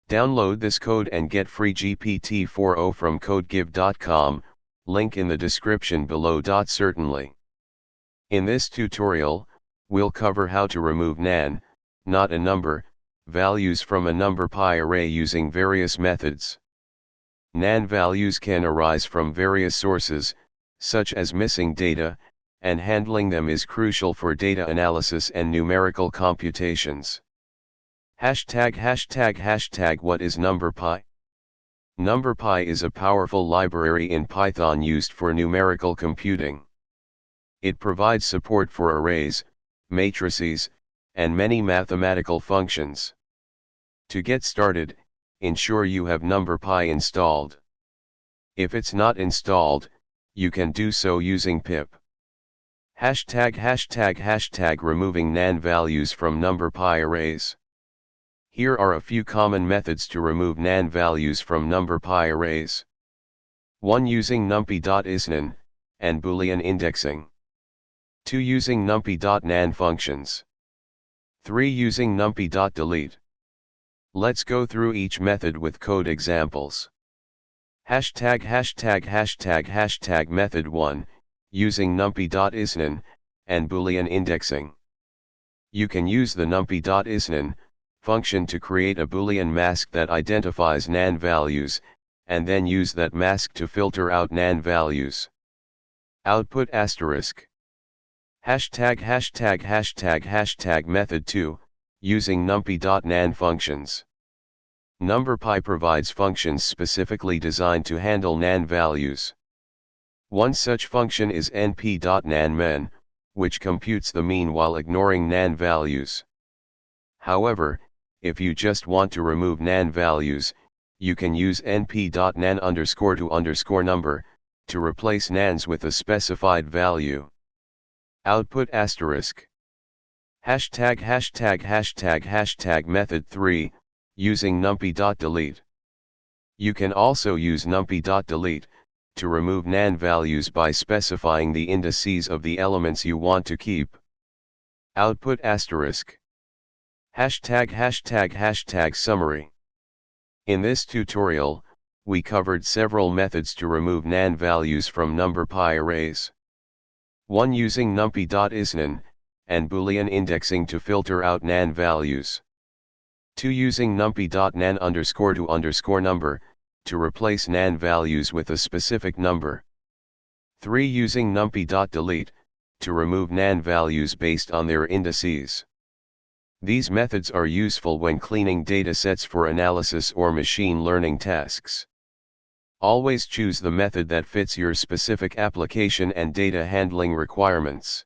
Download this code and get free GPT-4o from codegive.com, link in the description below. Certainly. In this tutorial, we'll cover how to remove nan, not a number, values from a numpy array using various methods. Nan values can arise from various sources, such as missing data, and handling them is crucial for data analysis and numerical computations. What is numpy? Numpy is a powerful library in Python used for numerical computing. It provides support for arrays, matrices, and many mathematical functions. To get started, ensure you have numpy installed. If it's not installed, you can do so using pip. Removing nan values from numpy arrays. Here are a few common methods to remove nan values from numpy arrays. 1. Using numpy.isNan, and boolean indexing. 2. Using numpy.nan functions. 3. Using numpy.delete. Let's go through each method with code examples. Method 1, using numpy.isNan, and boolean indexing. You can use the numpy.isNan function to create a boolean mask that identifies nan values, and then use that mask to filter out nan values. Output asterisk. Method 2, using numpy.nan functions. Numpy provides functions specifically designed to handle nan values. One such function is np.nanmen, which computes the mean while ignoring nan values. However, if you just want to remove nan values, you can use np.nan_to_number, to replace nans with a specified value. Output asterisk. Method 3, using numpy.delete. You can also use numpy.delete, to remove nan values by specifying the indices of the elements you want to keep. Output asterisk. Summary. In this tutorial, we covered several methods to remove nan values from numpy arrays. 1. Using numpy.isNan, and boolean indexing to filter out nan values. 2. Using numpy.nan_to_number, to replace nan values with a specific number. 3. Using numpy.delete, to remove nan values based on their indices. These methods are useful when cleaning datasets for analysis or machine learning tasks. Always choose the method that fits your specific application and data handling requirements.